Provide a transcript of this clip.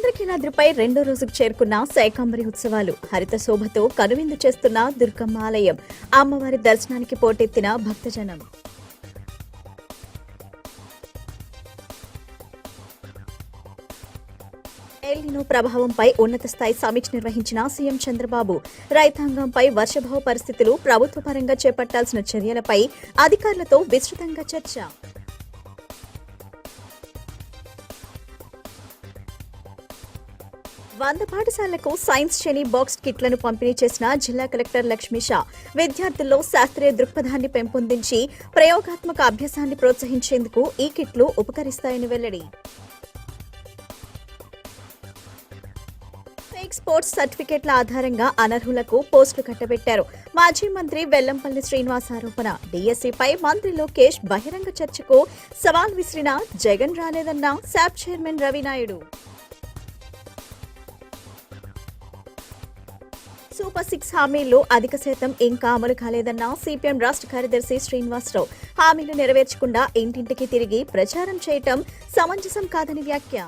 ఇంద్రకీలాద్రిపై రెండో రోజుకు చేరుకున్న శాకంబరి ఉత్సవాలు హరిత శోభతో కనువిందు చేస్తున్న దుర్గమ్మ ఆలయం. అమ్మవారి దర్శనానికి పోటెత్తిన భక్తజనం. ఎల్నినో ప్రభావంపై ఉన్నత స్థాయి సమీక్ష నిర్వహించిన సీఎం చంద్రబాబు. రైతాంగంపై వర్షాభావ పరిస్థితులు, ప్రభుత్వ పరంగా చేపట్టాల్సిన చర్యలపై అధికారులతో విస్తృతంగా చర్చ. వంద పాఠశాలలకు సైన్స్ శని బాక్స్ కిట్లను పంపిణీ చేసిన జిల్లా కలెక్టర్ లక్ష్మీషా. విద్యార్థుల్లో శాస్త్రీయ దృక్పథాన్ని పెంపొందించి ప్రయోగాత్మక అభ్యాసాన్ని ప్రోత్సహించేందుకు ఈ కిట్లు ఉపకరిస్తాయని వెల్లడి. ఫేక్ స్పోర్ట్స్ సర్టిఫికెట్ల ఆధారంగా అనర్హులకు పోస్టులు కట్టబెట్టారు. మాజీ మంత్రి వెల్లంపల్లి శ్రీనివాస్ ఆరోపణ. డీఎస్సీపై మంత్రి లోకేష్ బహిరంగ చర్చకు సవాల్ విసిరిన జగన్ రాలేదన్న శాప్ చైర్మన్ రవినాయుడు. సూపర్ 6 హామీల్లో అధిక శాతం ఇంకా అమలు కాలేదన్న సిపిఎం రాష్ట్ర కార్యదర్శి శ్రీనివాసరావు. హామీలు నెరవేర్చకుండా ఇంటింటికి తిరిగి ప్రచారం చేయటం సమంజసం కాదని వ్యాఖ్య.